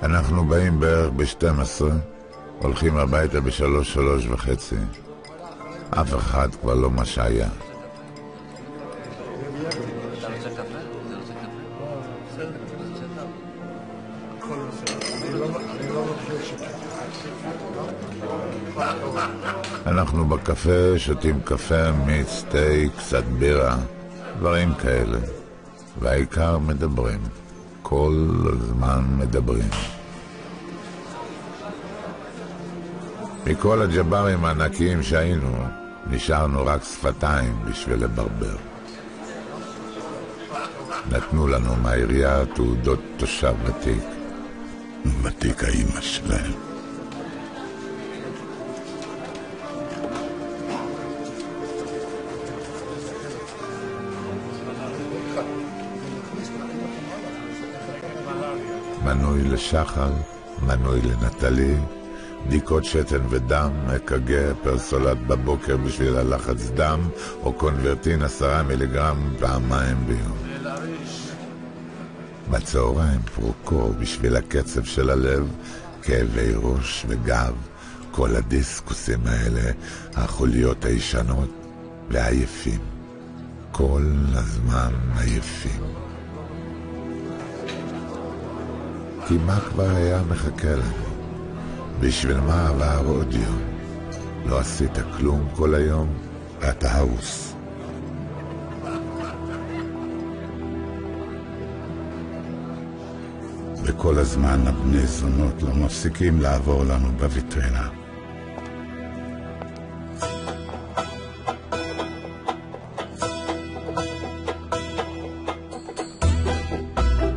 אנחנו באים בערך ב-12, הולכים הביתה ב-3:30. אף אחד כבר לא מה שהיה. אנחנו בקפה שותים קפה, מיץ, תה, קצת בירה, דברים כאלה. והעיקר מדברים. כל הזמן מדברים. מכל הג'ברים הענקיים שהיינו, נשארנו רק שפתיים בשביל לברבר. נתנו לנו מהעירייה תעודות תושב ותיק. ותיק האמא שלהם. מנוי לשחר, מנוי לנטלי, בדיקות שתן ודם, אק"ג, פרסולט בבוקר בשביל הלחץ דם, או קונברטין 10 מיליגרם פעמיים ביום. בצהריים פרוקור בשביל הקצב של הלב, כאבי ראש וגב, כל הדיסקוסים האלה, החוליות הישנות ועייפים. כל הזמן עייפים. כי מה כבר היה מחכה לנו? בשביל מה עבר עוד יום? לא עשית כלום כל היום? אתה הרוס. וכל הזמן הבני זונות לא מפסיקים לעבור לנו בוויטרינה.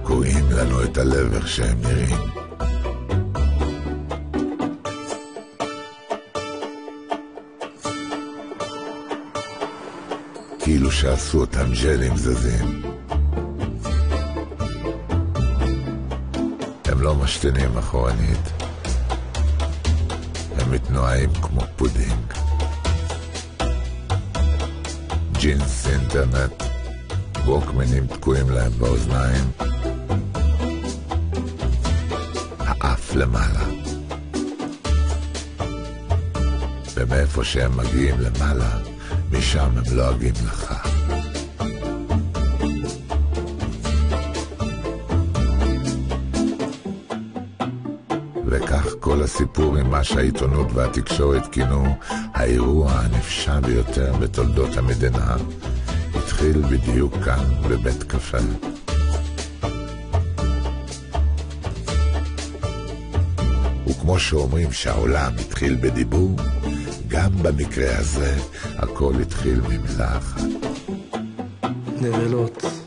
קוראים לנו את הלב איך שהם נראים. כאילו שעשו אותם ג'לים זזים. הם לא משתנים אחורנית. הם מתנועים כמו פודינג. ג'ינס אינטרנט, ווקמנים תקועים להם באוזניים. האף למעלה. ומאיפה שהם מגיעים למעלה, משם הם לועגים לך. וכך כל הסיפור עם מה שהעיתונות והתקשורת כינו האירוע הנפשע ביותר בתולדות המדינה התחיל בדיוק כאן בבית קפה. וכמו שאומרים שהעולם התחיל בדיבור, גם במקרה הזה הכל התחיל ממילה אחת. נבלות.